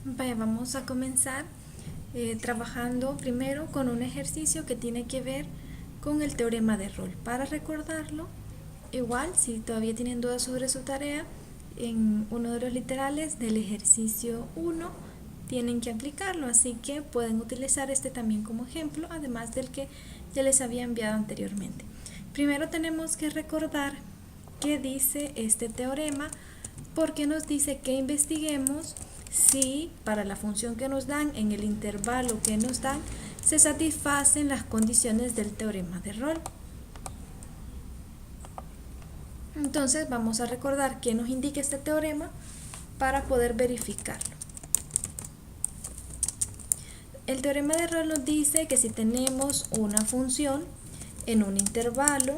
Vaya, vamos a comenzar trabajando primero con un ejercicio que tiene que ver con el teorema de Rolle. Para recordarlo, igual, si todavía tienen dudas sobre su tarea, en uno de los literales del ejercicio 1 tienen que aplicarlo, así que pueden utilizar este también como ejemplo, además del que ya les había enviado anteriormente. Primero tenemos que recordar qué dice este teorema, porque nos dice que investiguemos si para la función que nos dan en el intervalo que nos dan se satisfacen las condiciones del teorema de Rolle. Entonces vamos a recordar qué nos indica este teorema para poder verificarlo. El teorema de Rolle nos dice que si tenemos una función en un intervalo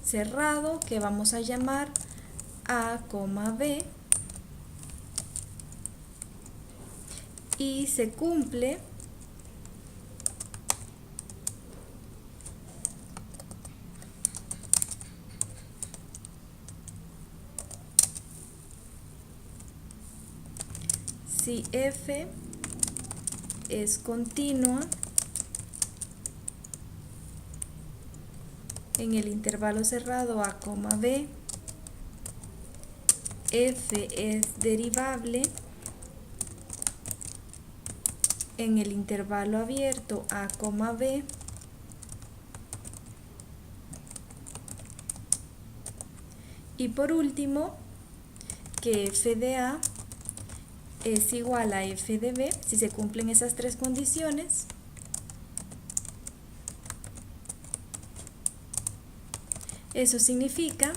cerrado que vamos a llamar a, b, y se cumple si f es continua en el intervalo cerrado a, b, f es derivable en el intervalo abierto a, b, y por último que f de a es igual a f de b si se cumplen esas tres condiciones. Eso significa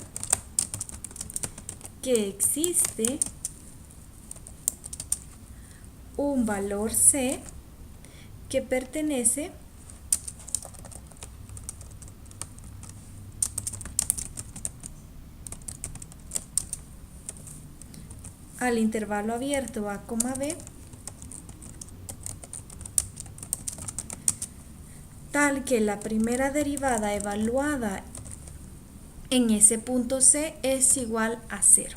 que existe un valor c que pertenece al intervalo abierto a, b, tal que la primera derivada evaluada en ese punto c es igual a 0.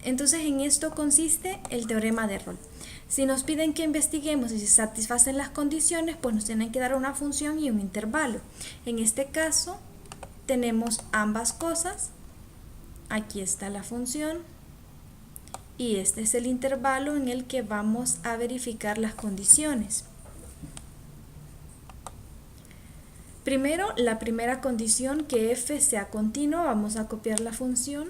Entonces en esto consiste el teorema de Rolle. Si nos piden que investiguemos si se satisfacen las condiciones, pues nos tienen que dar una función y un intervalo. En este caso tenemos ambas cosas. Aquí está la función y este es el intervalo en el que vamos a verificar las condiciones. Primero, la primera condición, que f sea continua, vamos a copiar la función.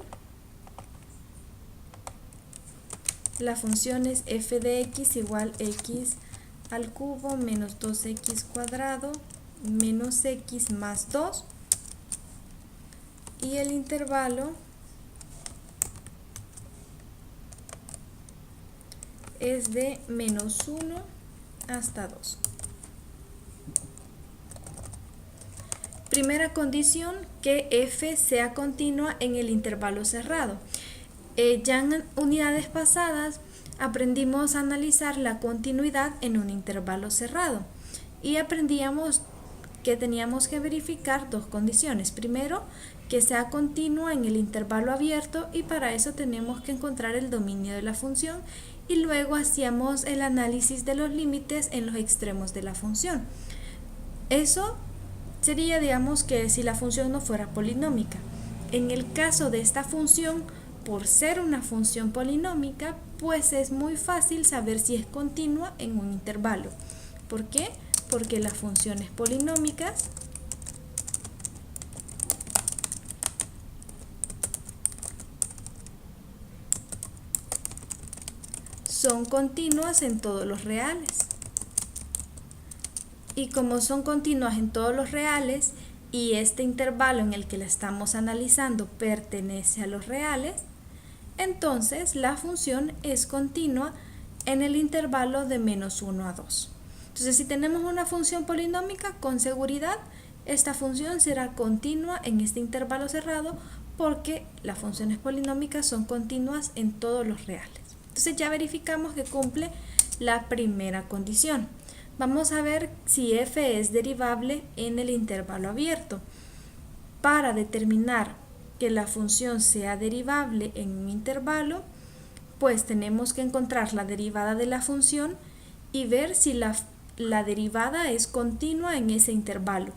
La función es f de x igual x al cubo menos 2x cuadrado menos x más 2. Y el intervalo es de menos 1 hasta 2. Primera condición, que f sea continua en el intervalo cerrado. Ya en unidades pasadas aprendimos a analizar la continuidad en un intervalo cerrado y aprendíamos que teníamos que verificar dos condiciones. Primero, que sea continua en el intervalo abierto, y para eso tenemos que encontrar el dominio de la función, y luego hacíamos el análisis de los límites en los extremos de la función. Eso sería, digamos, que si la función no fuera polinómica. En el caso de esta función, por ser una función polinómica, pues es muy fácil saber si es continua en un intervalo. ¿Por qué? Porque las funciones polinómicas son continuas en todos los reales. Y como son continuas en todos los reales y este intervalo en el que la estamos analizando pertenece a los reales, entonces la función es continua en el intervalo de menos 1 a 2. Entonces, si tenemos una función polinómica, con seguridad esta función será continua en este intervalo cerrado, porque las funciones polinómicas son continuas en todos los reales. Entonces ya verificamos que cumple la primera condición. Vamos a ver si f es derivable en el intervalo abierto. Para determinar que la función sea derivable en un intervalo, pues tenemos que encontrar la derivada de la función y ver si la derivada es continua en ese intervalo.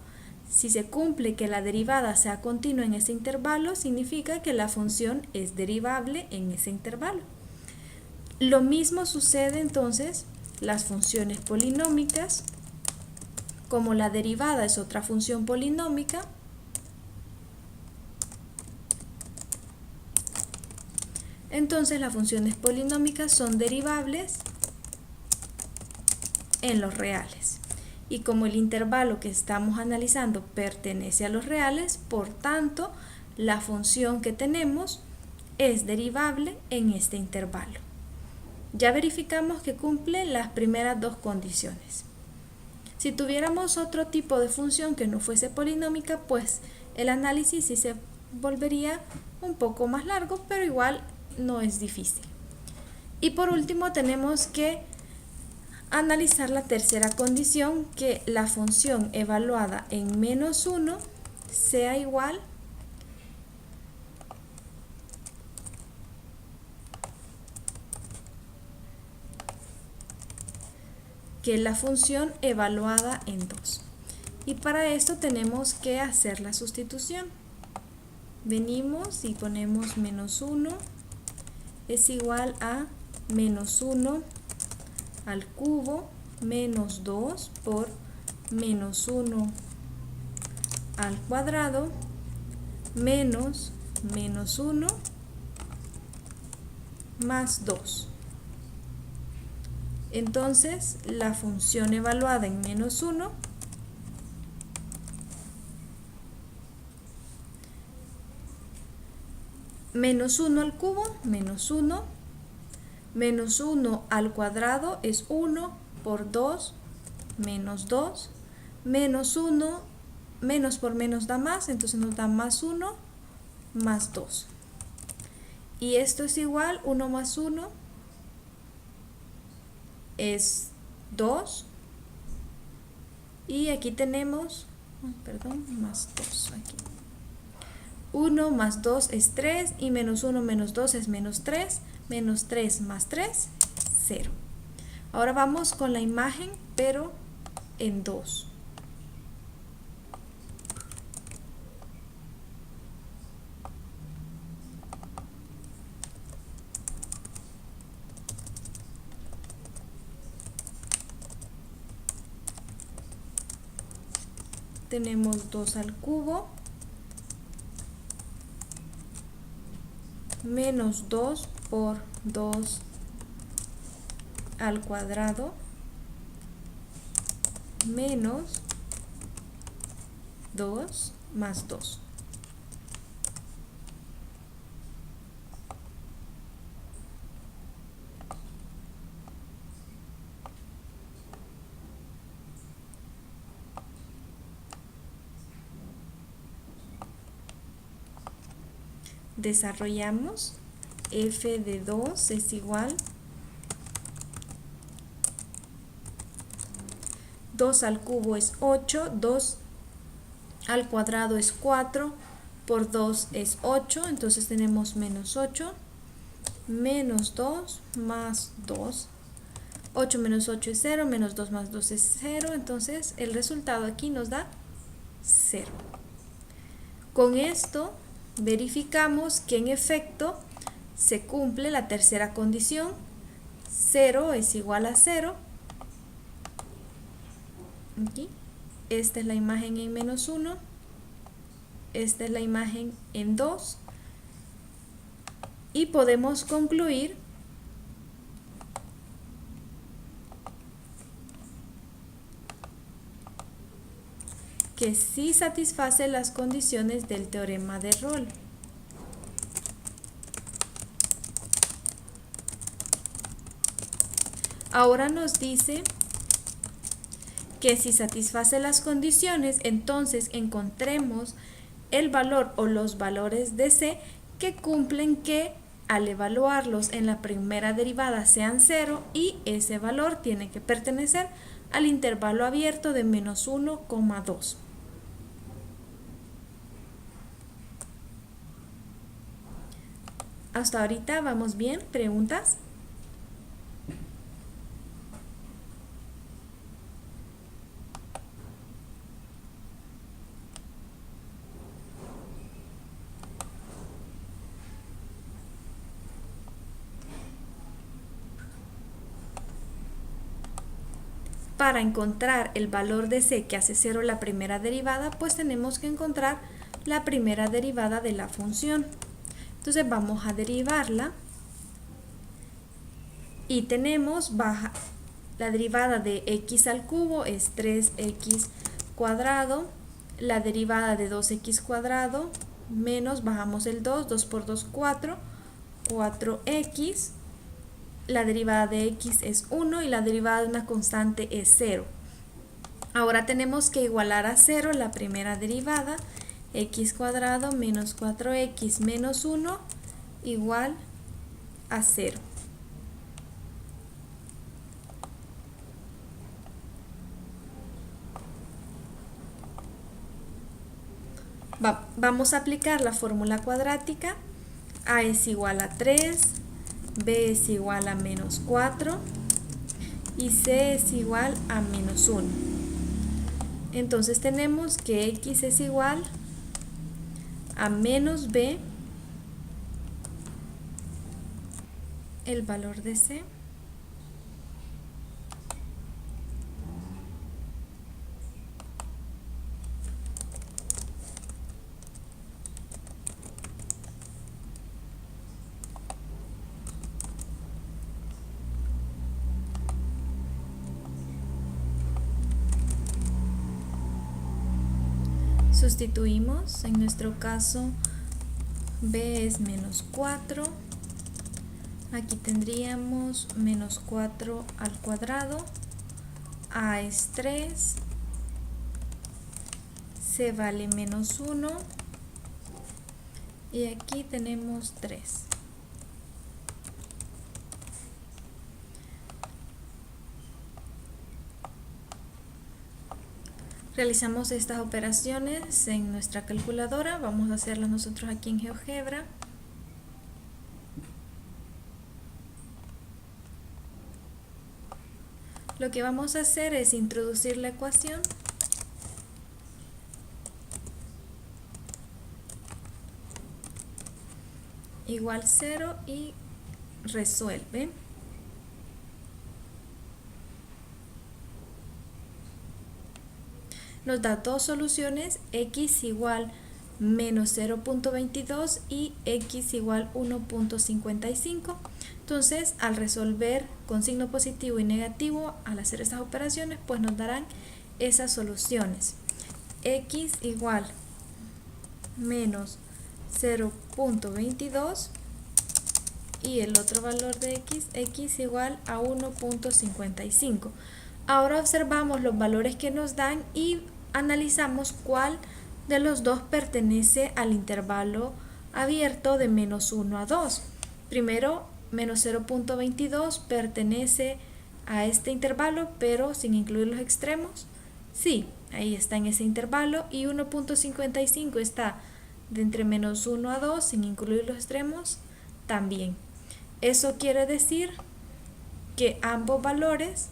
Si se cumple que la derivada sea continua en ese intervalo, significa que la función es derivable en ese intervalo. Lo mismo sucede entonces las funciones polinómicas. Como la derivada es otra función polinómica, entonces las funciones polinómicas son derivables en los reales. Y como el intervalo que estamos analizando pertenece a los reales, por tanto, la función que tenemos es derivable en este intervalo. Ya verificamos que cumple las primeras dos condiciones. Si tuviéramos otro tipo de función que no fuese polinómica, pues el análisis sí se volvería un poco más largo, pero igual no es difícil. Y por último tenemos que analizar la tercera condición, que la función evaluada en menos 1 sea igual que la función evaluada en 2. Y para esto tenemos que hacer la sustitución. Venimos y ponemos menos 1 es igual a menos 1 al cubo menos 2 por menos 1 al cuadrado menos menos 1 más 2. Entonces la función evaluada en menos 1 menos 1 al cubo, menos 1, menos 1 al cuadrado es 1 por 2, menos 2, menos 1, menos por menos da más, entonces nos da más 1, más 2. Y esto es igual, 1 más 1 es 2. Y aquí tenemos, más 2 aquí. 1 más 2 es 3 y menos 1 menos 2 es menos 3, menos 3 más 3, 0. Ahora vamos con la imagen, pero en 2. Tenemos 2 al cubo menos 2 por 2 al cuadrado menos 2 más 2. Desarrollamos f de 2 es igual 2 al cubo es 8, 2 al cuadrado es 4, por 2 es 8, entonces tenemos menos 8, menos 2 más 2. 8 menos 8 es 0, menos 2 más 2 es 0, entonces el resultado aquí nos da 0. Con esto verificamos que en efecto se cumple la tercera condición, 0 es igual a 0. Aquí. Esta es la imagen en menos 1, esta es la imagen en 2 y podemos concluir que sí satisface las condiciones del teorema de Rolle. Ahora nos dice que si satisface las condiciones, entonces encontremos el valor o los valores de C que cumplen que al evaluarlos en la primera derivada sean 0 y ese valor tiene que pertenecer al intervalo abierto de menos 1,2. Hasta ahorita vamos bien. ¿Preguntas? Para encontrar el valor de c que hace 0 la primera derivada, pues tenemos que encontrar la primera derivada de la función. Entonces vamos a derivarla y tenemos la derivada de x al cubo es 3x cuadrado, la derivada de 2x cuadrado menos, bajamos el 2 por 2, 4x, la derivada de x es 1 y la derivada de una constante es 0. Ahora tenemos que igualar a 0 la primera derivada, x cuadrado menos 4x menos 1 igual a 0. Vamos a aplicar la fórmula cuadrática. A es igual a 3, b es igual a menos 4 y c es igual a menos 1. Entonces tenemos que x es igual a menos b, el valor de c, sustituimos, en nuestro caso b es menos 4, aquí tendríamos menos 4 al cuadrado, a es 3, c vale menos 1 y aquí tenemos 3. Realizamos estas operaciones en nuestra calculadora. Vamos a hacerlas nosotros aquí en GeoGebra. Lo que vamos a hacer es introducir la ecuación. Igual 0 y resuelve. Nos da dos soluciones, x igual menos 0.22 y x igual 1.55. Entonces, al resolver con signo positivo y negativo, al hacer estas operaciones, pues nos darán esas soluciones. X igual menos 0.22 y el otro valor de x igual a 1.55. Ahora observamos los valores que nos dan y analizamos cuál de los dos pertenece al intervalo abierto de menos 1 a 2. Primero, menos 0.22 pertenece a este intervalo, pero sin incluir los extremos. Sí, ahí está en ese intervalo. Y 1.55 está de entre menos 1 a 2, sin incluir los extremos, también. Eso quiere decir que ambos valores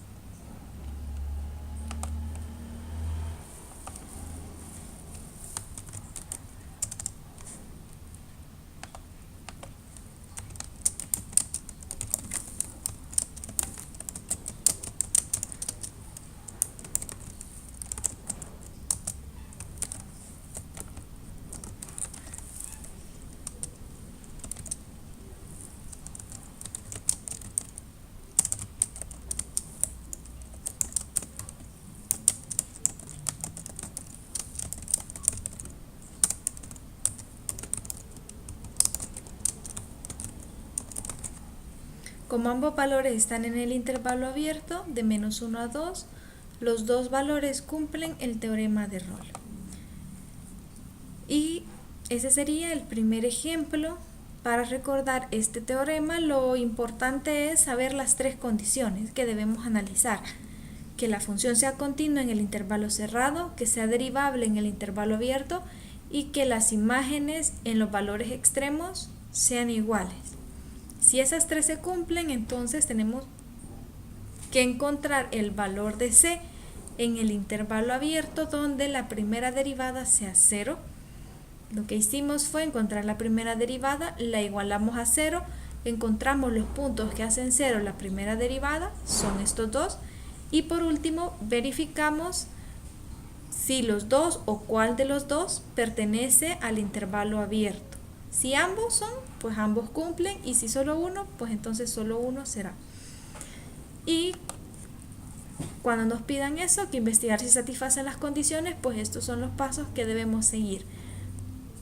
como ambos valores están en el intervalo abierto de menos 1 a 2, los dos valores cumplen el teorema de Rolle. Y ese sería el primer ejemplo. Para recordar este teorema, lo importante es saber las tres condiciones que debemos analizar. Que la función sea continua en el intervalo cerrado, que sea derivable en el intervalo abierto y que las imágenes en los valores extremos sean iguales. Si esas tres se cumplen, entonces tenemos que encontrar el valor de C en el intervalo abierto donde la primera derivada sea 0. Lo que hicimos fue encontrar la primera derivada, la igualamos a 0, encontramos los puntos que hacen 0 la primera derivada, son estos dos, y por último verificamos si los dos o cuál de los dos pertenece al intervalo abierto. Si ambos son, pues ambos cumplen, y si solo uno, pues entonces solo uno será. Y cuando nos pidan eso, que investigar si satisfacen las condiciones, pues estos son los pasos que debemos seguir.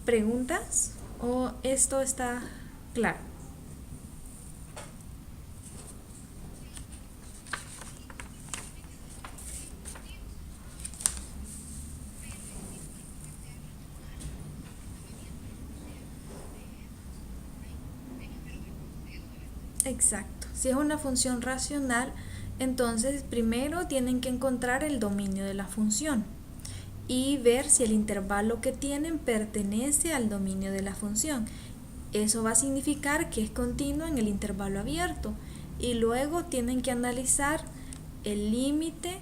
¿Preguntas? ¿O esto está claro? Exacto. Si es una función racional, entonces primero tienen que encontrar el dominio de la función y ver si el intervalo que tienen pertenece al dominio de la función. Eso va a significar que es continua en el intervalo abierto, y luego tienen que analizar el límite,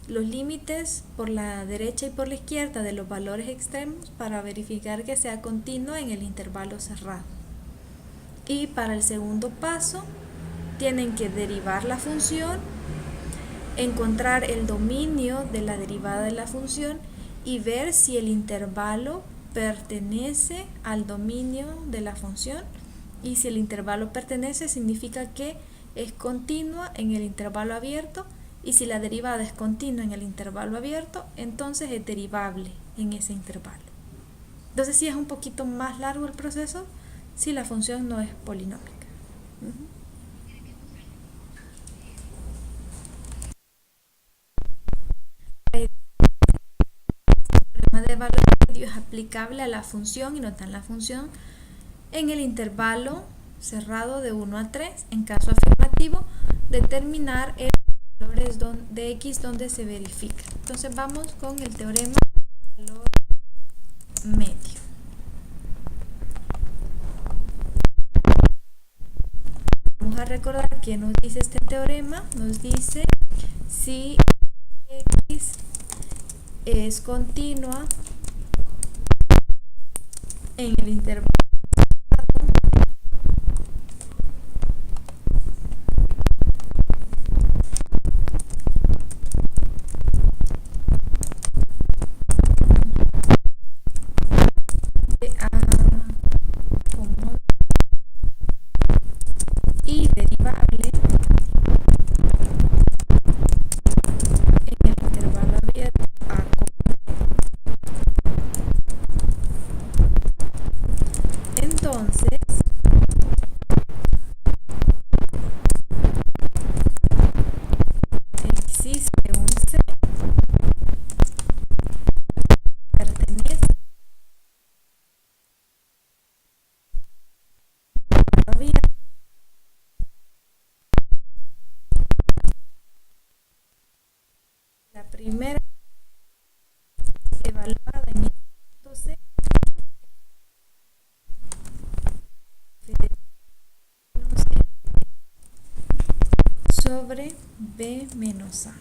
los límites por la derecha y por la izquierda de los valores extremos para verificar que sea continua en el intervalo cerrado. Y para el segundo paso tienen que derivar la función, encontrar el dominio de la derivada de la función y ver si el intervalo pertenece al dominio de la función, y si el intervalo pertenece significa que es continua en el intervalo abierto, y si la derivada es continua en el intervalo abierto, entonces es derivable en ese intervalo. Entonces sí es un poquito más largo el proceso si la función no es polinómica. El teorema de valor medio es aplicable a la función, y nos dan la función en el intervalo cerrado de 1 a 3. En caso afirmativo, determinar el valores de x donde se verifica. Entonces vamos con el teorema de valor medio. Vamos a recordar que nos dice este teorema. Nos dice si x es continua en el intervalo de A como y derivable en el intervalo abierto A como. Entonces existe un C que pertenece al abierto. La primera evaluada en el punto C sobre B menos A.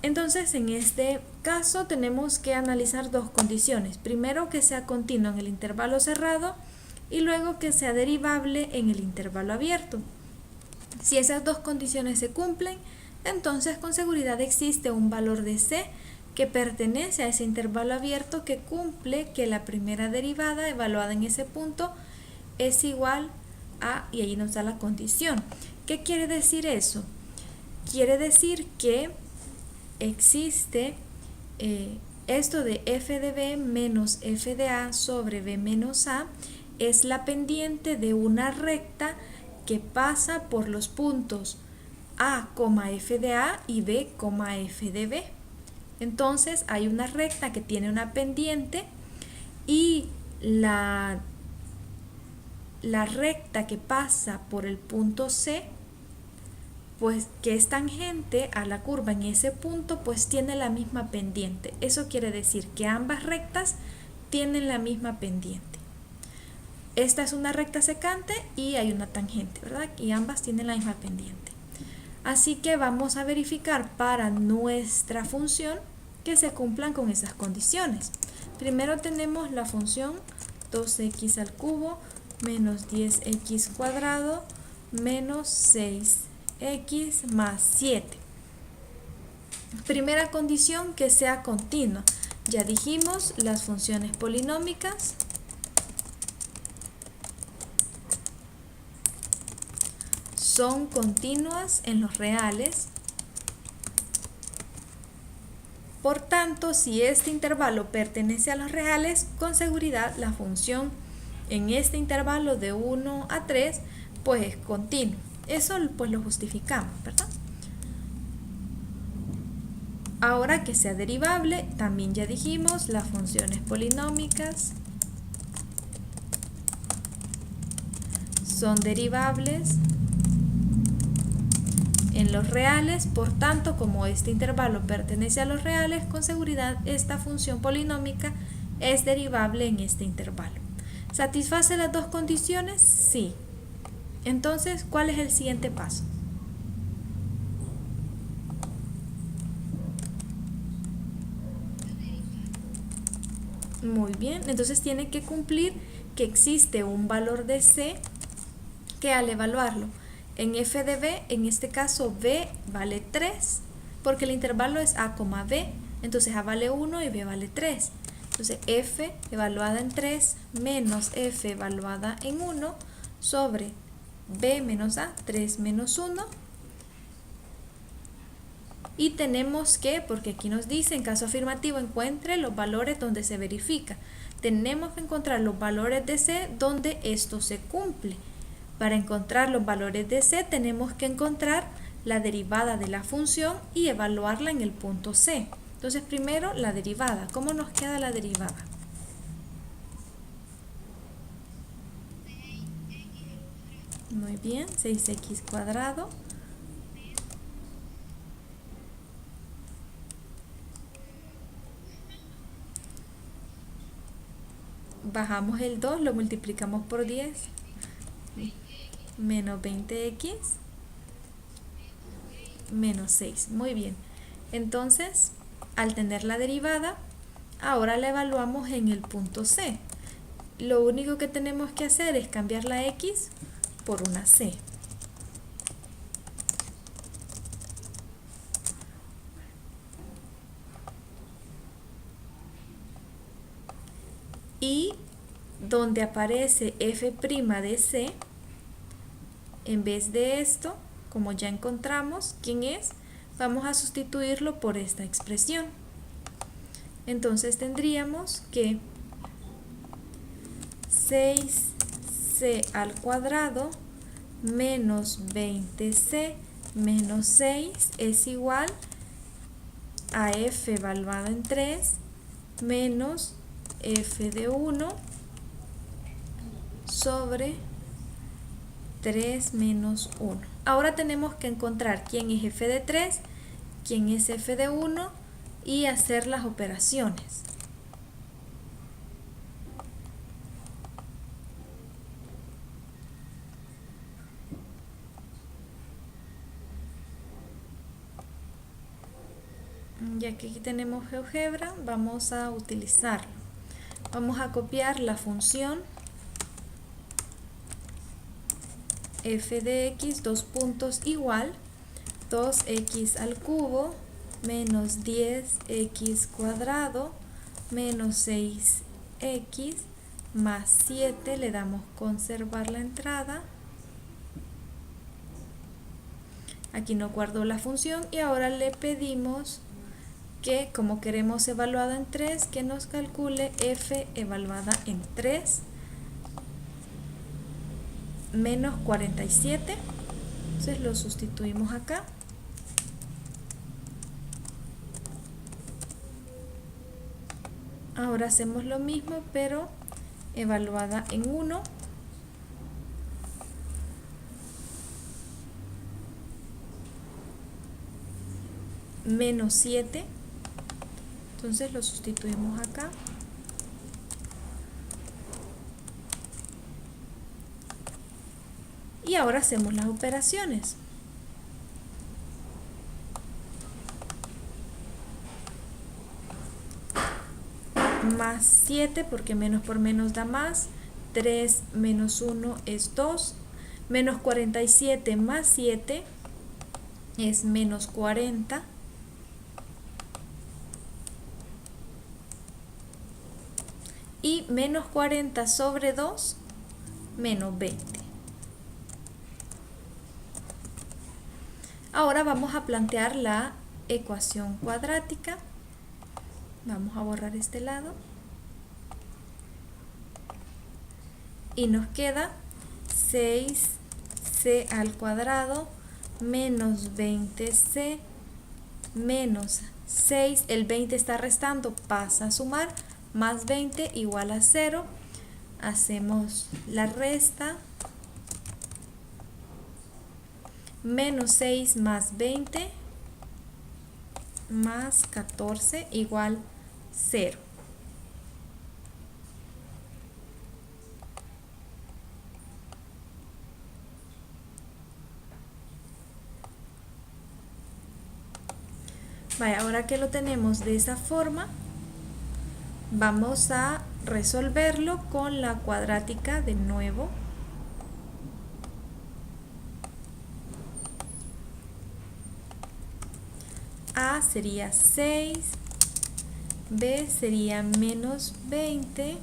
Entonces, en este caso tenemos que analizar dos condiciones. Primero, que sea continuo en el intervalo cerrado, y luego que sea derivable en el intervalo abierto. Si esas dos condiciones se cumplen, entonces con seguridad existe un valor de C que pertenece a ese intervalo abierto, que cumple que la primera derivada evaluada en ese punto es igual a, y ahí nos da la condición. ¿Qué quiere decir eso? Quiere decir que existe esto de f de b menos f de a sobre b menos a, es la pendiente de una recta que pasa por los puntos a, f de a y b, f de b. Entonces hay una recta que tiene una pendiente, y la recta que pasa por el punto C, pues que es tangente a la curva en ese punto, pues tiene la misma pendiente. Eso quiere decir que ambas rectas tienen la misma pendiente. esta es una recta secante y hay una tangente, ¿verdad? Y ambas tienen la misma pendiente. Así que vamos a verificar para nuestra función que se cumplan con esas condiciones. Primero tenemos la función 2x al cubo menos 10x cuadrado menos 6x más 7. Primera condición, que sea continua. Ya dijimos, las funciones polinómicas son continuas en los reales. Por tanto, si este intervalo pertenece a los reales, con seguridad la función en este intervalo de 1 a 3 pues es continua. Eso pues lo justificamos, ¿verdad? Ahora que sea derivable, también ya dijimos, las funciones polinómicas son derivables en los reales. Por tanto, como este intervalo pertenece a los reales, con seguridad esta función polinómica es derivable en este intervalo. ¿Satisface las dos condiciones? Sí. Entonces, ¿cuál es el siguiente paso? Muy bien, entonces tiene que cumplir que existe un valor de C que al evaluarlo en f de b, en este caso b vale 3, porque el intervalo es a, b, entonces a vale 1 y b vale 3. Entonces f evaluada en 3 menos f evaluada en 1 sobre b menos a, 3 menos 1. Y tenemos que, porque aquí nos dice, en caso afirmativo, encuentre los valores donde se verifica. Tenemos que encontrar los valores de C donde esto se cumple. Para encontrar los valores de C tenemos que encontrar la derivada de la función y evaluarla en el punto C. Entonces primero la derivada. ¿Cómo nos queda la derivada? Muy bien, 6x cuadrado bajamos el 2, lo multiplicamos por 10, menos 20x menos 6. Muy bien, entonces al tener la derivada, ahora la evaluamos en el punto C. Lo único que tenemos que hacer es cambiar la x por una C. Y donde aparece f' de C, en vez de esto, como ya encontramos quién es, vamos a sustituirlo por esta expresión. Entonces tendríamos que 6c al cuadrado menos 20c menos 6 es igual a f evaluado en 3 menos f de 1 sobre 3 menos 1. Ahora tenemos que encontrar quién es f de 3, quién es f de 1 y hacer las operaciones. Ya que aquí tenemos GeoGebra, vamos a utilizarlo. Vamos a copiar la función f de x, dos puntos, igual 2x al cubo menos 10x cuadrado menos 6x más 7, le damos conservar la entrada. Aquí no guardó la función y ahora le pedimos que, como queremos evaluada en 3, que nos calcule f evaluada en 3 menos 47. Entonces lo sustituimos acá. Ahora hacemos lo mismo, pero evaluada en 1. Menos 7. Entonces lo sustituimos acá. Y ahora hacemos las operaciones. Más 7, porque menos por menos da más. 3 menos 1 es 2. Menos 47 más 7 es menos 40. Y menos 40 sobre 2, menos 20. Ahora vamos a plantear la ecuación cuadrática. Vamos a borrar este lado. Y nos queda 6c al cuadrado menos 20c menos 6. El 20 está restando, pasa a sumar. Más 20 igual a 0. Hacemos la resta. Menos 6 más 20 más 14 igual 0. Vaya, ahora que lo tenemos de esa forma, vamos a resolverlo con la cuadrática de nuevo. A sería 6, B sería menos 20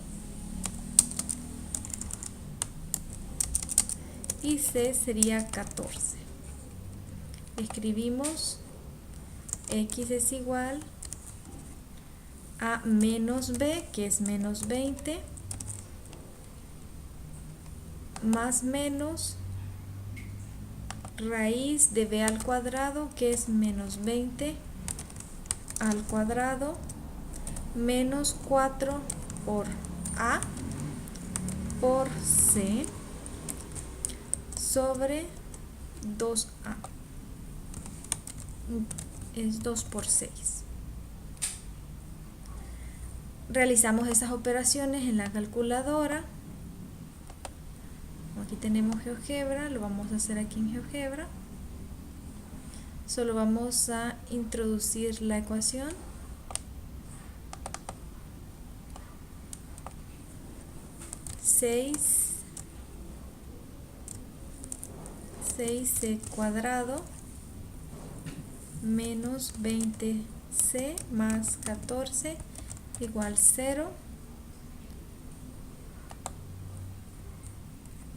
y C sería 14. Escribimos X es igual a menos B, que es menos 20, más menos raíz de B al cuadrado, que es menos 20 al cuadrado, menos 4 por A por C sobre 2A. Es 2 por 6. Realizamos esas operaciones en la calculadora. Aquí tenemos GeoGebra, lo vamos a hacer aquí en GeoGebra. Solo vamos a introducir la ecuación. 6c cuadrado menos 20c más 14 igual 0.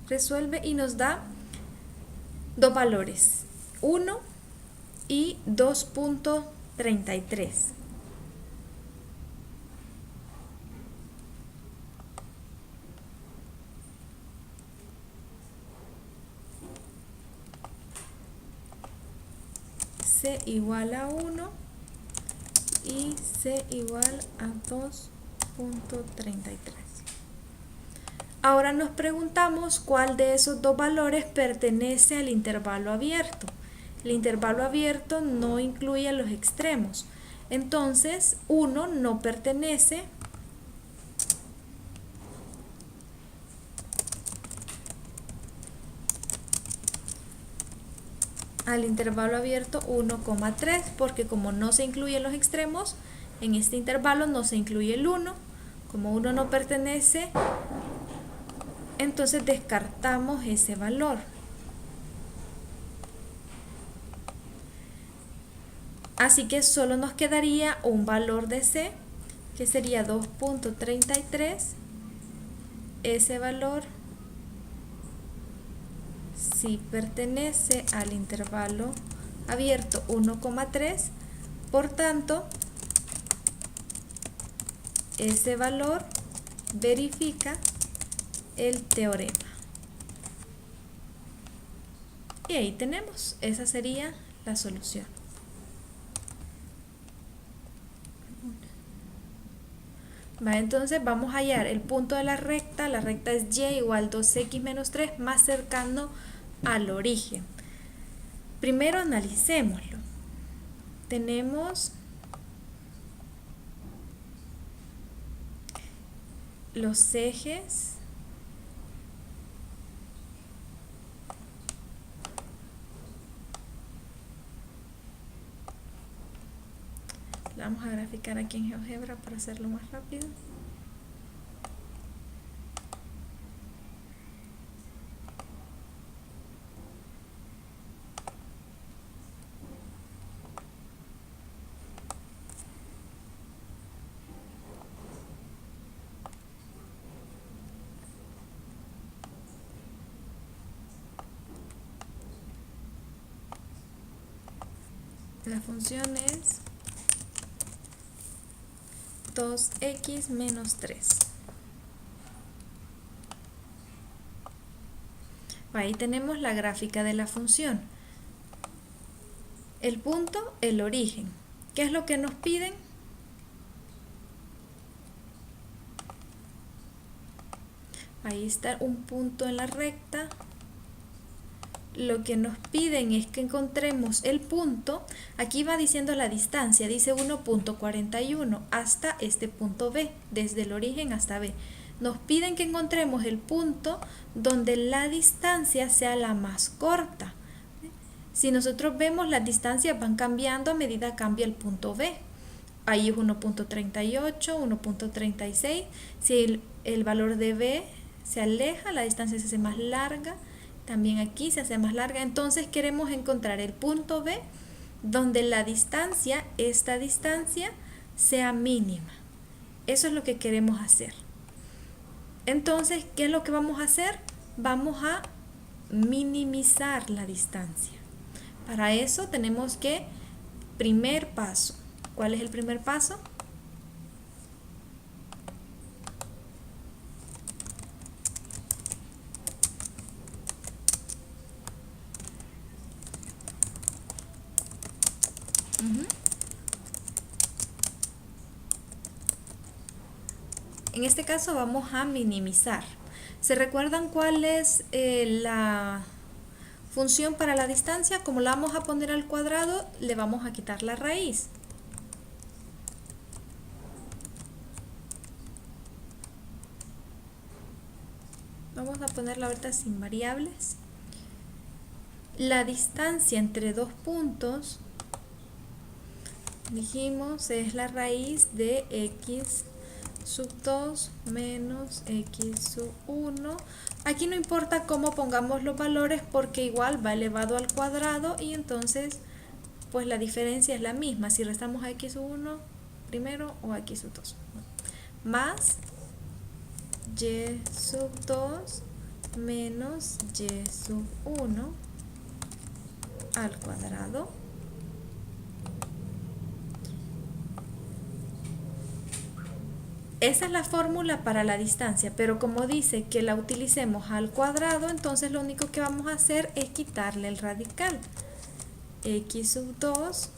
Resuelve y nos da dos valores, 1 y 2.33. C igual a 1 y C igual a 2.33. Ahora nos preguntamos cuál de esos dos valores pertenece al intervalo abierto. El intervalo abierto no incluye los extremos. Entonces, 1 no pertenece al intervalo abierto 1,3, porque como no se incluyen los extremos, en este intervalo no se incluye el 1. Como 1 no pertenece, entonces descartamos ese valor. Así que solo nos quedaría un valor de C, que sería 2.33. Ese valor sí pertenece al intervalo abierto 1,3. Por tanto, ese valor verifica el teorema. Y ahí tenemos, esa sería la solución. Entonces vamos a hallar el punto de la recta es y igual 2x menos 3 más cercano al origen. Primero analicémoslo. Tenemos los ejes La vamos a graficar aquí en GeoGebra para hacerlo más rápido. La función es 2x menos 3. Ahí tenemos la gráfica de la función. El punto, el origen. ¿Qué es lo que nos piden? Ahí está un punto en la recta. Lo que nos piden es que encontremos el punto. Aquí va diciendo la distancia, dice 1.41 hasta este punto B, desde el origen hasta B. Nos piden que encontremos el punto donde la distancia sea la más corta. Si nosotros vemos, las distancias van cambiando a medida que cambia el punto B. Ahí es 1.38, 1.36. Si el valor de B se aleja, la distancia se hace más larga. También aquí se hace más larga. Entonces queremos encontrar el punto B donde la distancia, esta distancia, sea mínima. Eso es lo que queremos hacer. Entonces, ¿qué es lo que vamos a hacer? Vamos a minimizar la distancia. Para eso tenemos que, primer paso. ¿Cuál es el primer paso? En este caso vamos a minimizar. ¿Se recuerdan cuál es la función para la distancia? Como la vamos a poner al cuadrado, le vamos a quitar la raíz. Vamos a ponerla ahorita sin variables. La distancia entre dos puntos, dijimos, es la raíz de x sub 2 menos x sub 1. Aquí no importa cómo pongamos los valores porque igual va elevado al cuadrado y entonces pues la diferencia es la misma si restamos a x sub 1 primero o a x sub 2. Más y sub 2 menos y sub 1 al cuadrado. Esa es la fórmula para la distancia, pero como dice que la utilicemos al cuadrado, entonces lo único que vamos a hacer es quitarle el radical. X sub 2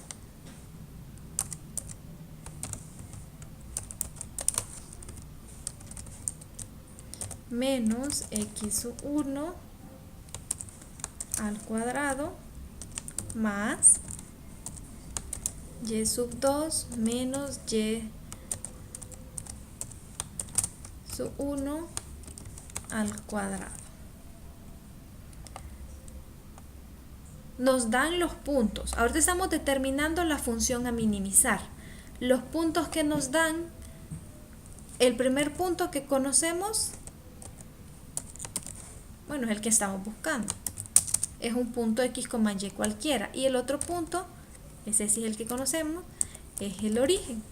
menos x sub 1 al cuadrado más y sub 2 menos y sub 1 al cuadrado. Nos dan los puntos. Ahorita estamos determinando la función a minimizar. Los puntos que nos dan, el primer punto que conocemos, bueno, es el que estamos buscando. Es un punto x, y cualquiera. Y el otro punto, ese sí es el que conocemos, es el origen.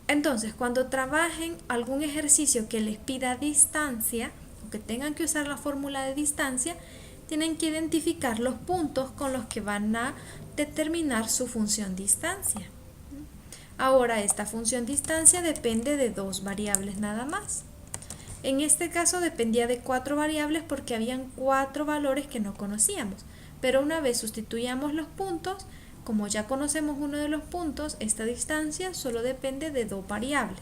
Entonces, cuando trabajen algún ejercicio que les pida distancia, o que tengan que usar la fórmula de distancia, tienen que identificar los puntos con los que van a determinar su función distancia. Ahora, esta función distancia depende de dos variables nada más. En este caso dependía de 4 variables porque habían 4 valores que no conocíamos. Pero una vez sustituyamos los puntos, como ya conocemos uno de los puntos, esta distancia solo depende de 2 variables.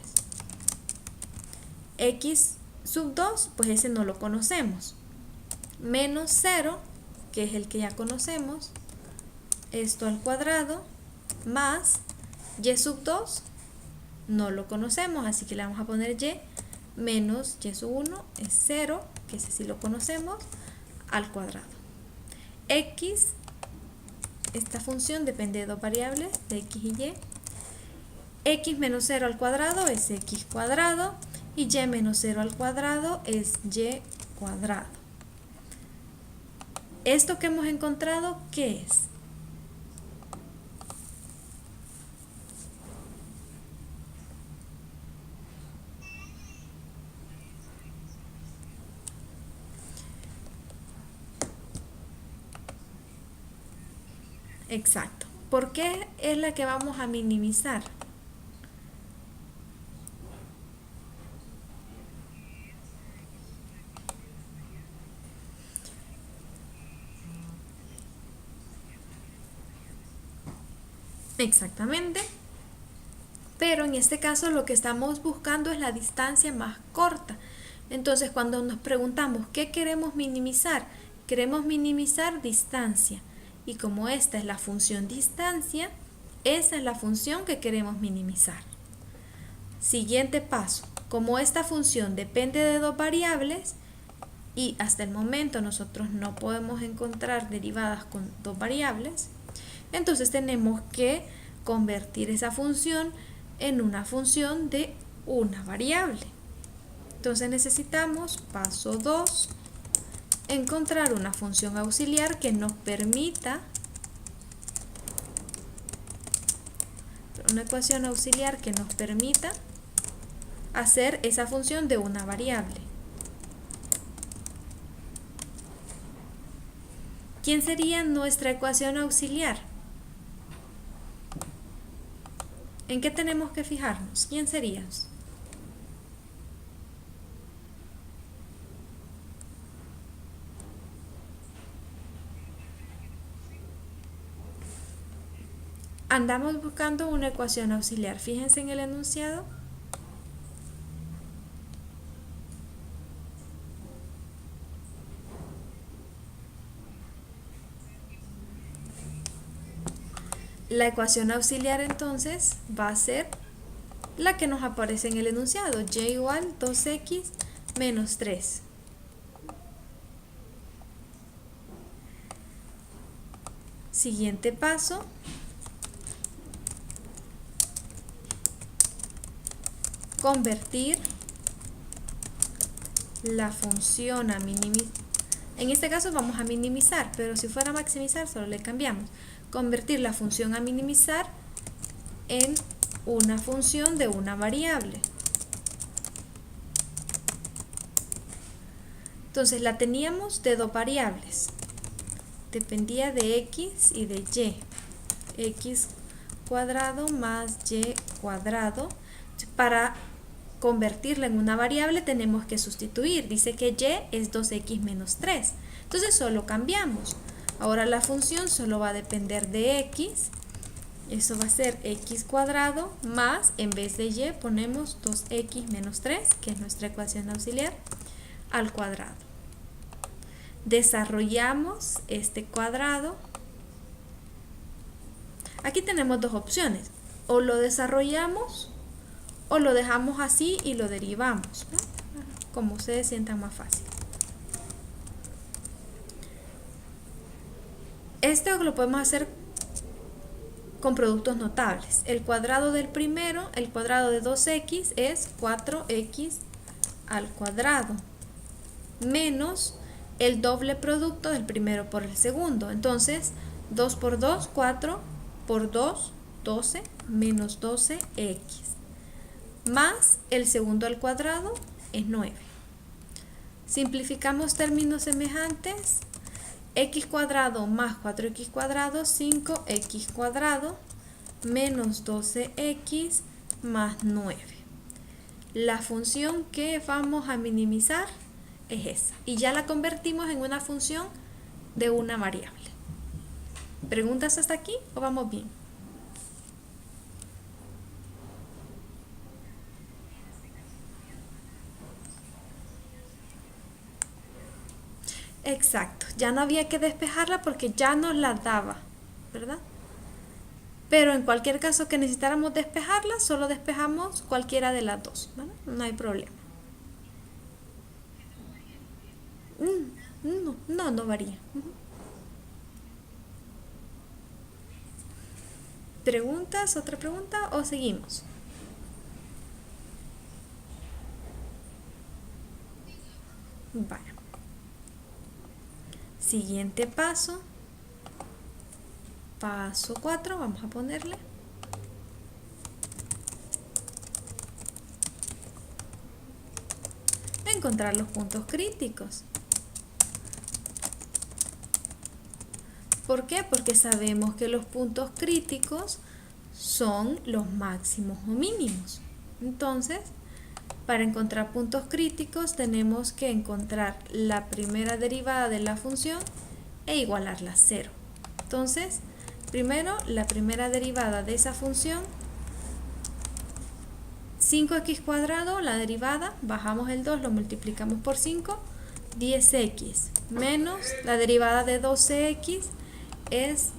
X sub 2, pues ese no lo conocemos. Menos 0, que es el que ya conocemos, esto al cuadrado, más y sub 2, no lo conocemos, así que le vamos a poner y, menos y sub 1 es 0, que ese sí lo conocemos, al cuadrado. X, esta función depende de 2 variables, de x y y, X menos 0 al cuadrado es X cuadrado y Y menos 0 al cuadrado es Y cuadrado. ¿Esto que hemos encontrado qué es? Exacto. ¿Por qué es la que vamos a minimizar? Exactamente. Pero en este caso lo que estamos buscando es la distancia más corta. Entonces, cuando nos preguntamos ¿qué queremos minimizar? Queremos minimizar distancia. Y como esta es la función distancia, esa es la función que queremos minimizar. Siguiente paso. Como esta función depende de dos variables y hasta el momento nosotros no podemos encontrar derivadas con dos variables, entonces tenemos que convertir esa función en una función de una variable. Entonces necesitamos, paso 2, encontrar una función auxiliar que nos permita, una ecuación auxiliar que nos permita hacer esa función de una variable. ¿Quién sería nuestra ecuación auxiliar? ¿En qué tenemos que fijarnos? ¿Quién sería? Andamos buscando una ecuación auxiliar. Fíjense en el enunciado. La ecuación auxiliar entonces va a ser la que nos aparece en el enunciado, y igual 2x menos 3. Siguiente paso. Convertir la función a minimizar. En este caso vamos a minimizar, pero si fuera a maximizar solo le cambiamos. Convertir la función a minimizar en una función de una variable. Entonces la teníamos de dos variables. Dependía de x y de y. X cuadrado más y cuadrado. Para convertirla en una variable tenemos que sustituir. Dice que y es 2x menos 3. Entonces solo cambiamos. Ahora la función solo va a depender de x. Eso va a ser x cuadrado más, en vez de y ponemos 2x menos 3, que es nuestra ecuación auxiliar, al cuadrado. Desarrollamos este cuadrado. Aquí tenemos dos opciones. O lo desarrollamos o lo dejamos así y lo derivamos, ¿no? Como ustedes sientan más fácil. Esto lo podemos hacer con productos notables. El cuadrado del primero, el cuadrado de 2x es 4x al cuadrado, menos el doble producto del primero por el segundo. Entonces, 2 por 2, 4, por 2, 12, menos 12x. Más el segundo al cuadrado es 9. Simplificamos términos semejantes. X cuadrado más 4x cuadrado, 5x cuadrado, menos 12x más 9. La función que vamos a minimizar es esa. Y ya la convertimos en una función de una variable. ¿Preguntas hasta aquí o vamos bien? Exacto, ya no había que despejarla porque ya nos la daba, ¿verdad? Pero en cualquier caso que necesitáramos despejarla, solo despejamos cualquiera de las dos, ¿verdad? No hay problema. No varía. ¿Preguntas? ¿Otra pregunta o seguimos? Bueno. Siguiente paso. Paso 4, vamos a ponerle. Encontrar los puntos críticos. ¿Por qué? Porque sabemos que los puntos críticos son los máximos o mínimos. Entonces, para encontrar puntos críticos tenemos que encontrar la primera derivada de la función e igualarla a 0. Entonces, primero la primera derivada de esa función, 5x cuadrado, la derivada, bajamos el 2, lo multiplicamos por 5, 10x, menos la derivada de 12x es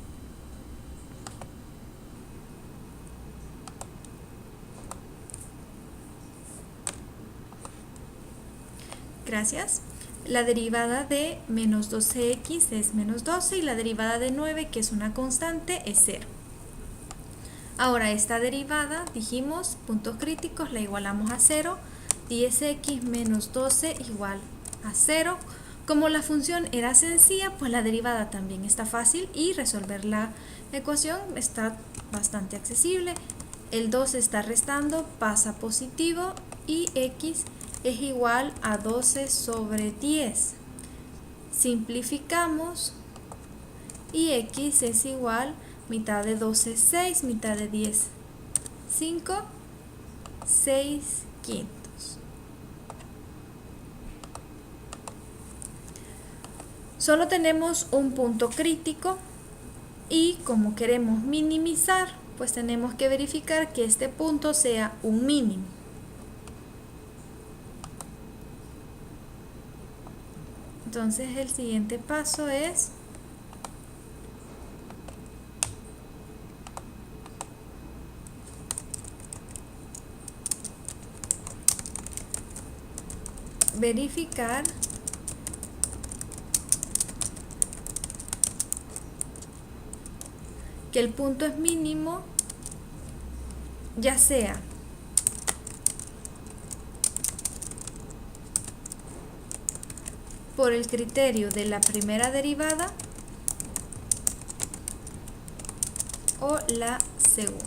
la derivada de menos 12x es menos 12 y la derivada de 9, que es una constante, es 0. Ahora esta derivada, dijimos, puntos críticos, la igualamos a 0, 10x menos 12 igual a 0. Como la función era sencilla, pues la derivada también está fácil y resolver la ecuación está bastante accesible. El 2 está restando, pasa positivo y x es igual a 12 sobre 10. Simplificamos y x es igual mitad de 12, 6, mitad de 10, 5, 6 quintos. Solo tenemos un punto crítico y como queremos minimizar, pues tenemos que verificar que este punto sea un mínimo. Entonces el siguiente paso es verificar que el punto es mínimo, ya sea por el criterio de la primera derivada o la segunda.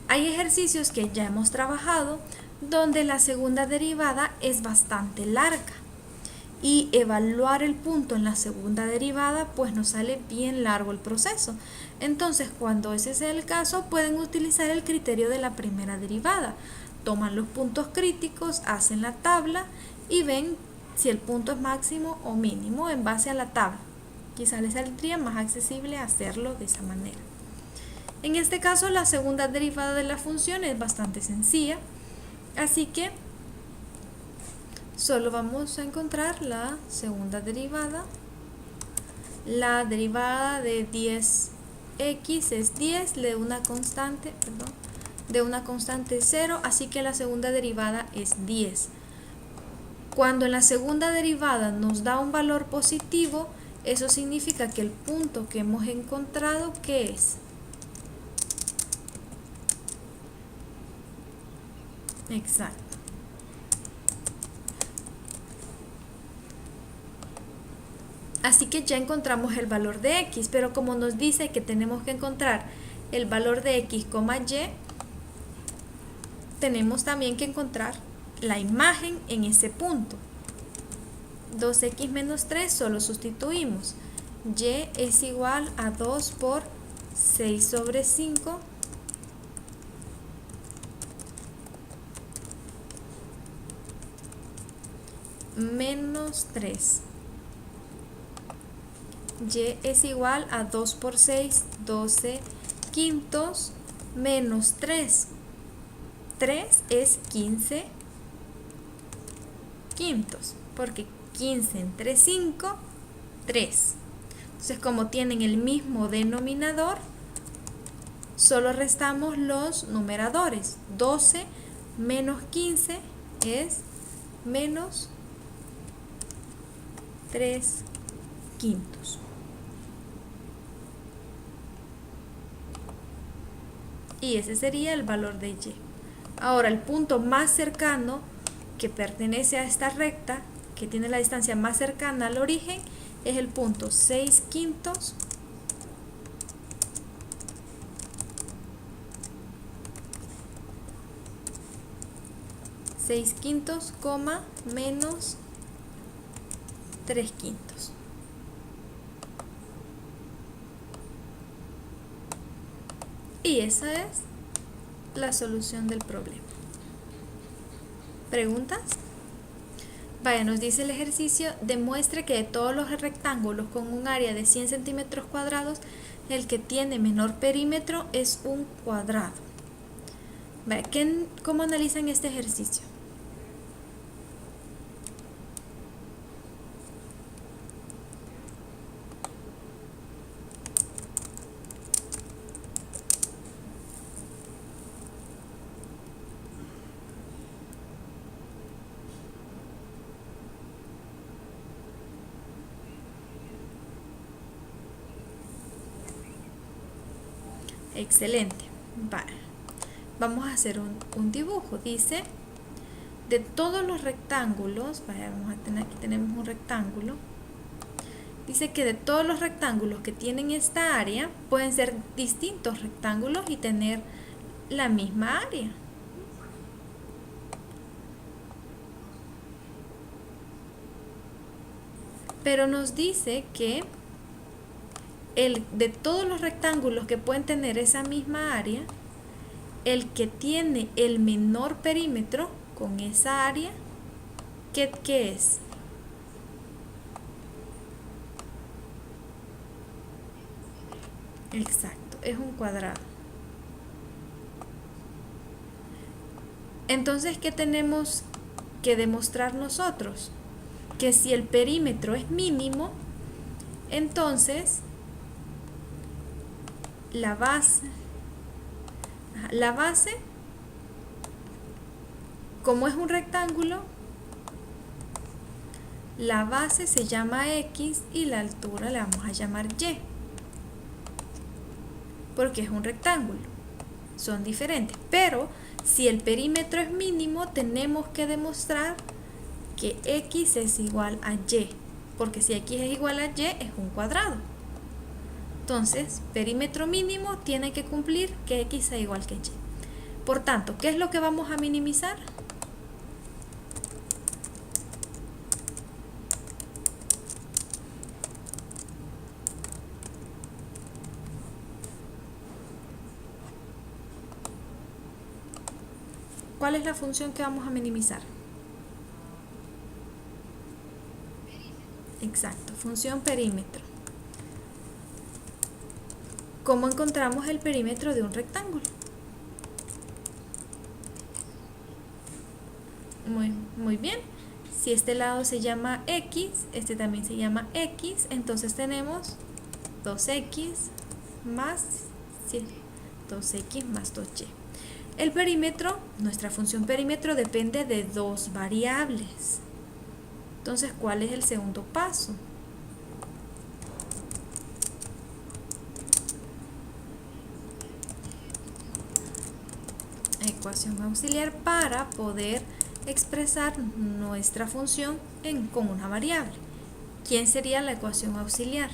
Hay ejercicios que ya hemos trabajado donde la segunda derivada es bastante larga y evaluar el punto en la segunda derivada pues nos sale bien largo el proceso. Entonces cuando ese sea el caso pueden utilizar el criterio de la primera derivada. Toman los puntos críticos, hacen la tabla y ven si el punto es máximo o mínimo en base a la tabla. Quizás les saldría más accesible hacerlo de esa manera. En este caso la segunda derivada de la función es bastante sencilla, así que solo vamos a encontrar la segunda derivada. La derivada de 10x es 10 de una constante, de una constante 0, así que la segunda derivada es 10. Cuando en la segunda derivada nos da un valor positivo, eso significa que el punto que hemos encontrado, ¿qué es? Exacto. Así que ya encontramos el valor de x, pero como nos dice que tenemos que encontrar el valor de x, y, tenemos también que encontrar la imagen en ese punto. 2x menos 3 solo sustituimos. Y es igual a 2 por 6 sobre 5 menos 3. Y es igual a 2 por 6, 12 quintos menos 3. 3 es 15 quintos, porque 15 entre 5, 3. Entonces, como tienen el mismo denominador, solo restamos los numeradores. 12 menos 15 es menos 3 quintos. Y ese sería el valor de y. Ahora, el punto más cercano que pertenece a esta recta, que tiene la distancia más cercana al origen, es el punto 6/5 coma menos 3/5. Y esa es la solución del problema. ¿Preguntas? Vaya, nos dice el ejercicio, demuestre que de todos los rectángulos con un área de 100 centímetros cuadrados, el que tiene menor perímetro es un cuadrado. Vaya, ¿cómo analizan este ejercicio? Excelente. Vale. Vamos a hacer un dibujo. Dice, de todos los rectángulos, vaya, vamos a tener, aquí tenemos un rectángulo. Dice que de todos los rectángulos que tienen esta área, pueden ser distintos rectángulos y tener la misma área. Pero nos dice que de todos los rectángulos que pueden tener esa misma área, el que tiene el menor perímetro con esa área, ¿qué es? Exacto, es un cuadrado. Entonces, ¿qué tenemos que demostrar nosotros? Que si el perímetro es mínimo, entonces la base, como es un rectángulo, la base se llama X y la altura la vamos a llamar Y, porque es un rectángulo, son diferentes. Pero si el perímetro es mínimo, tenemos que demostrar que X es igual a Y, porque si X es igual a Y es un cuadrado. Entonces, perímetro mínimo tiene que cumplir que X sea igual que Y. Por tanto, ¿qué es lo que vamos a minimizar? ¿Cuál es la función que vamos a minimizar? Exacto, función perímetro. ¿Cómo encontramos el perímetro de un rectángulo? Muy bien. Si este lado se llama X, este también se llama X, entonces tenemos 2X más 2X más 2Y. El perímetro, nuestra función perímetro depende de dos variables. Entonces, ¿cuál es el segundo paso? Ecuación auxiliar para poder expresar nuestra función con una variable. ¿Quién sería la ecuación auxiliar?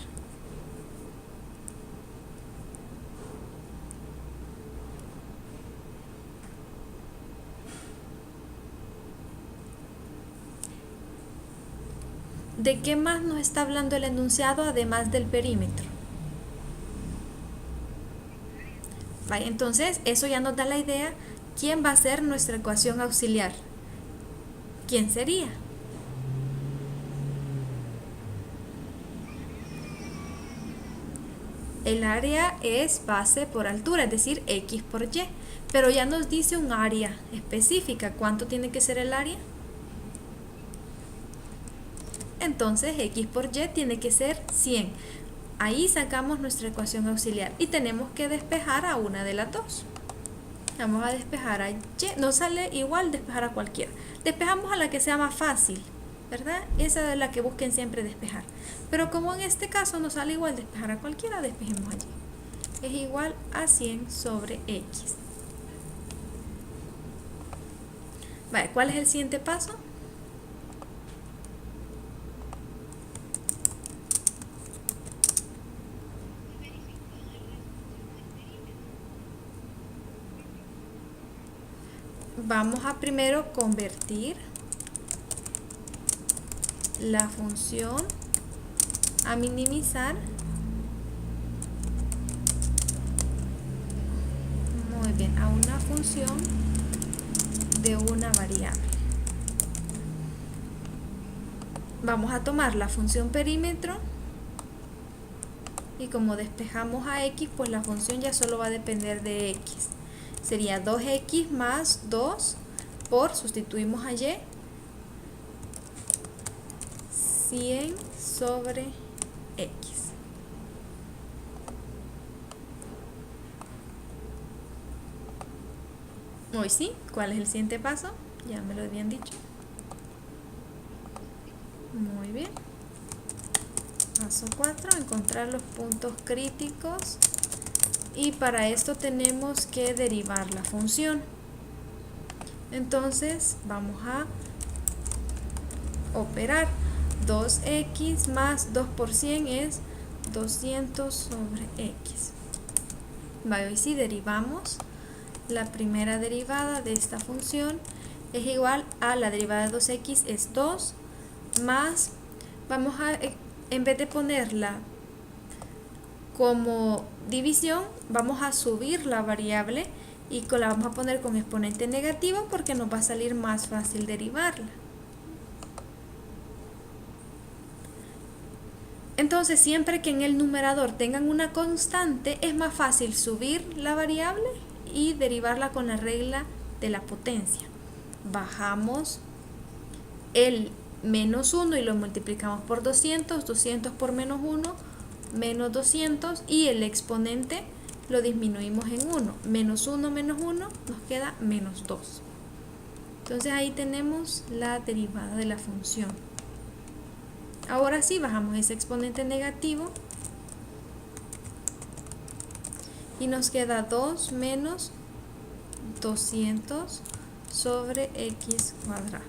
¿De qué más nos está hablando el enunciado además del perímetro? Vale, entonces eso ya nos da la idea. ¿Quién va a ser nuestra ecuación auxiliar? ¿Quién sería? El área es base por altura, es decir, X por Y. Pero ya nos dice un área específica. ¿Cuánto tiene que ser el área? Entonces X por Y tiene que ser 100. Ahí sacamos nuestra ecuación auxiliar y tenemos que despejar a una de las dos. Vamos a despejar a Y. No sale igual despejar a cualquiera. Despejamos a la que sea más fácil, ¿verdad? Esa es la que busquen siempre despejar. Pero como en este caso no sale igual despejar a cualquiera, despejemos allí. Es igual a 100 sobre X. Vale, ¿cuál es el siguiente paso? Vamos a primero convertir la función a minimizar. Muy bien, a una función de una variable. Vamos a tomar la función perímetro y como despejamos a x, pues la función ya solo va a depender de x. Sería 2x más 2 por, sustituimos a y, 100 sobre x. Hoy sí, ¿cuál es el siguiente paso? Ya me lo habían dicho. Muy bien. Paso 4, encontrar los puntos críticos. Y para esto tenemos que derivar la función. Entonces vamos a operar. 2x más 2 por 100 es 200 sobre x. Vale, hoy sí derivamos. La primera derivada de esta función es igual a la derivada de 2x es 2 más, vamos a, en vez de ponerla como división, vamos a subir la variable y la vamos a poner con exponente negativo porque nos va a salir más fácil derivarla. Entonces, siempre que en el numerador tengan una constante, es más fácil subir la variable y derivarla con la regla de la potencia. Bajamos el menos 1 y lo multiplicamos por 200, 200 por menos 1, menos 200, y el exponente lo disminuimos en 1. Menos 1 menos 1 nos queda menos 2. Entonces ahí tenemos la derivada de la función. Ahora sí, bajamos ese exponente negativo y nos queda 2 menos 200 sobre x cuadrado.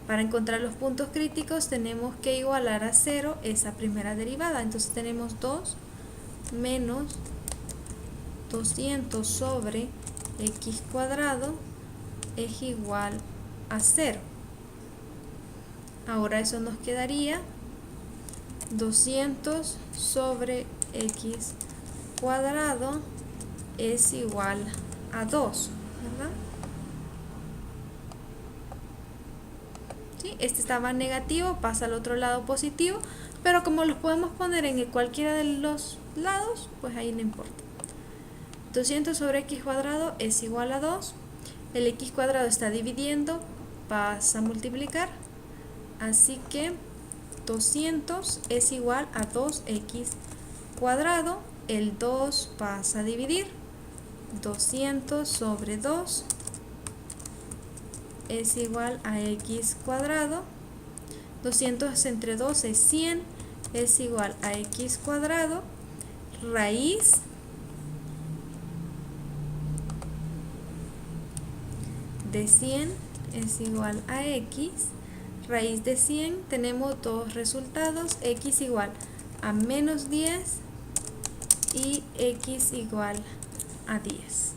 Para encontrar los puntos críticos tenemos que igualar a 0 esa primera derivada. Entonces tenemos 2 menos 200 sobre x cuadrado es igual a 0. Ahora eso nos quedaría 200 sobre x cuadrado es igual a 2, ¿verdad? ¿Sí? Este estaba negativo, pasa al otro lado positivo, pero como los podemos poner en cualquiera de los lados, pues ahí no importa. 200 sobre x cuadrado es igual a 2. El x cuadrado está dividiendo, pasa a multiplicar. Así que 200 es igual a 2x cuadrado. El 2 pasa a dividir. 200 sobre 2 es igual a x cuadrado. 200 entre 2 es 100, es igual a x cuadrado. Raíz de 100 es igual a x. Raíz de 100 tenemos dos resultados, x igual a menos 10 y x igual a 10.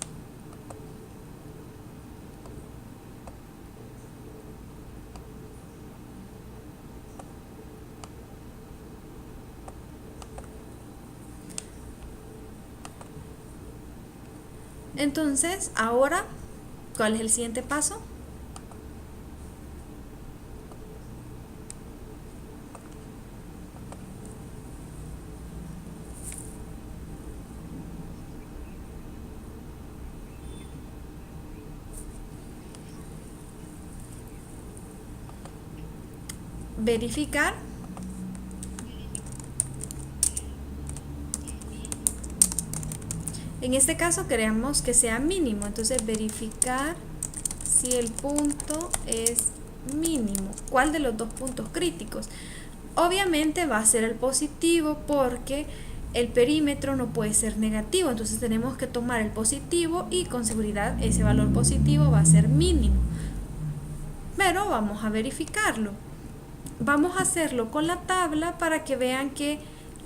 Entonces, ahora, ¿cuál es el siguiente paso? Verificar en este caso queremos que sea mínimo, entonces verificar si el punto es mínimo. ¿Cuál de los dos puntos críticos? Obviamente va a ser el positivo porque el perímetro no puede ser negativo, entonces tenemos que tomar el positivo y con seguridad ese valor positivo va a ser mínimo. Pero vamos a verificarlo. Vamos a hacerlo con la tabla para que vean que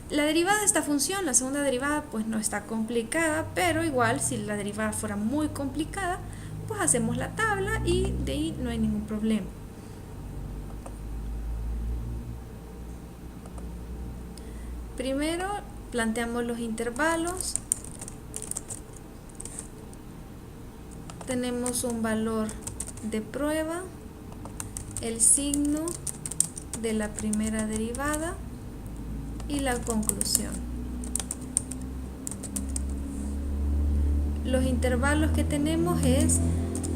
la derivada de esta función, la segunda derivada, pues no está complicada, pero igual si la derivada fuera muy complicada, pues hacemos la tabla y de ahí no hay ningún problema. Primero planteamos los intervalos. Tenemos un valor de prueba, el signo de la primera derivada y la conclusión. Los intervalos que tenemos es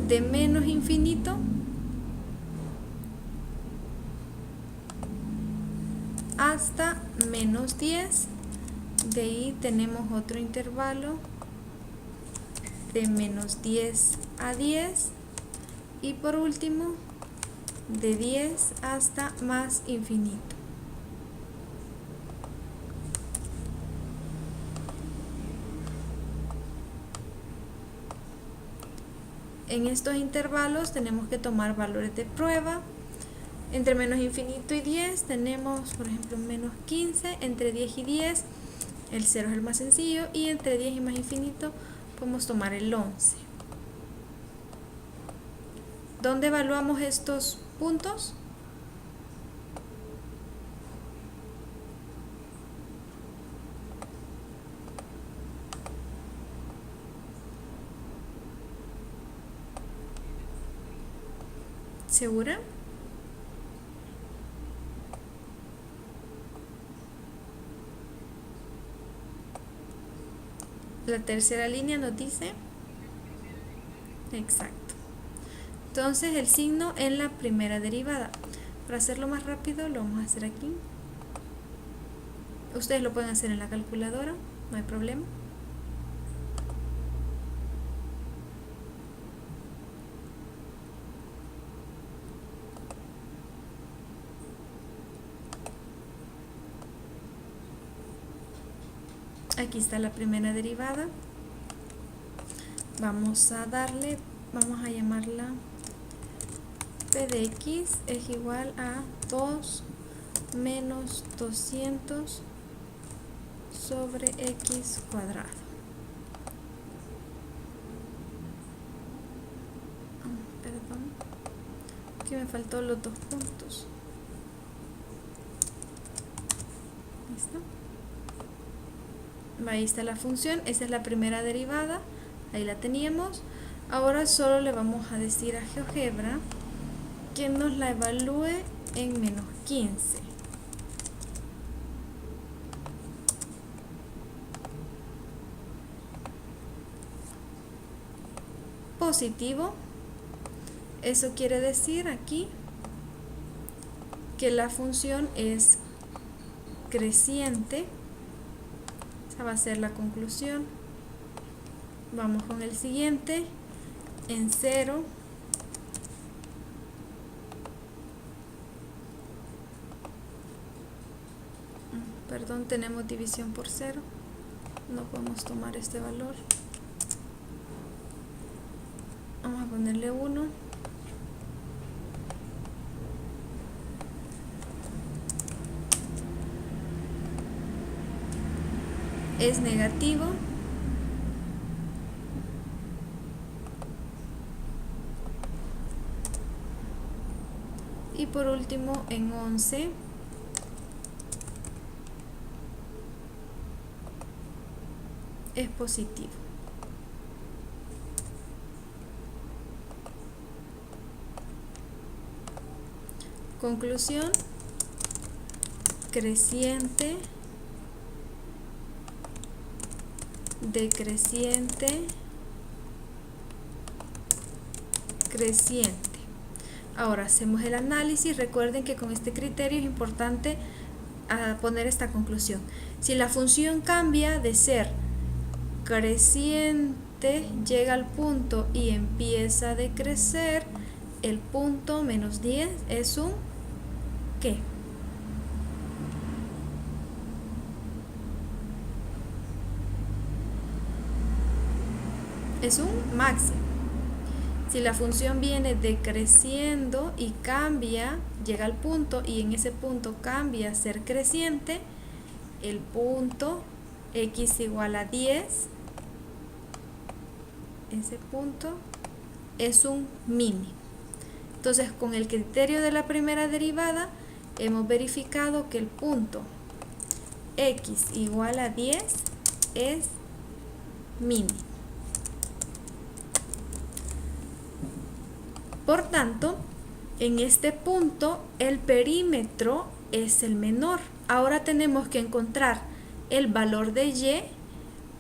de menos infinito hasta menos 10. De ahí tenemos otro intervalo de menos 10 a 10 y por último de 10 hasta más infinito. En estos intervalos tenemos que tomar valores de prueba. Entre menos infinito y 10 tenemos, por ejemplo, menos 15. Entre 10 y 10, el 0 es el más sencillo. Y entre 10 y más infinito podemos tomar el 11. ¿Dónde evaluamos estos puntos? ¿Segura? La tercera línea nos dice exacto. Entonces el signo en la primera derivada. Para hacerlo más rápido lo vamos a hacer aquí. Ustedes lo pueden hacer en la calculadora, no hay problema. Aquí está la primera derivada. Vamos a darle, vamos a llamarla p de x es igual a 2 menos 200 sobre x cuadrado. Perdón, que me faltó los dos puntos. ¿Listo? Ahí está la función, esa es la primera derivada, ahí la teníamos. Ahora solo le vamos a decir a GeoGebra que nos la evalúe en menos 15. Positivo, eso quiere decir aquí que la función es creciente. Esa va a ser la conclusión. Vamos con el siguiente. En 0 perdón, tenemos división por 0, no podemos tomar este valor. Vamos a ponerle 1. Es negativo. Y por último en 11 es positivo. Conclusión: creciente, decreciente, creciente. Ahora hacemos el análisis. Recuerden que con este criterio es importante poner esta conclusión. Si la función cambia de ser creciente, llega al punto y empieza a decrecer, el punto menos 10 es un ¿qué? es un máximo. Si la función viene decreciendo y cambia, llega al punto y en ese punto cambia a ser creciente, el punto x igual a 10, ese punto es un mínimo. Entonces, con el criterio de la primera derivada, hemos verificado que el punto x igual a 10 es mínimo. Por tanto, en este punto el perímetro es el menor. Ahora tenemos que encontrar el valor de y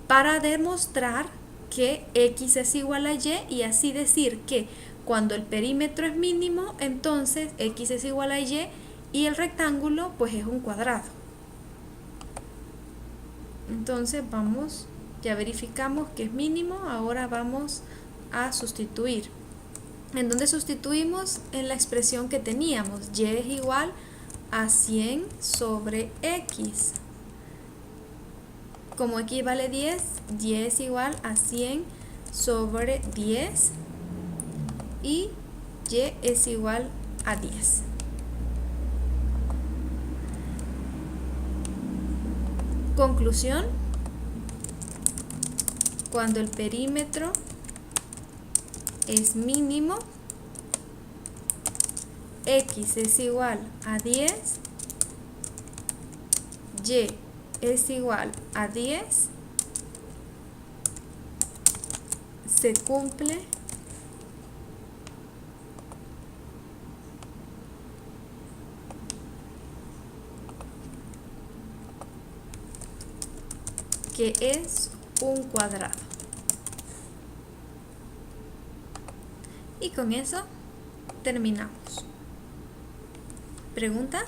para demostrar que x es igual a y y así decir que cuando el perímetro es mínimo, entonces x es igual a y el rectángulo pues es un cuadrado. Entonces ya verificamos que es mínimo, ahora vamos a sustituir. ¿En dónde sustituimos? En la expresión que teníamos, y es igual a 100 sobre x. Como x vale 10, y es igual a 100 sobre 10 y y es igual a 10. Conclusión: cuando el perímetro es mínimo, x es igual a 10, y es igual a 10, se cumple que es un cuadrado. Y con eso terminamos. ¿Preguntas?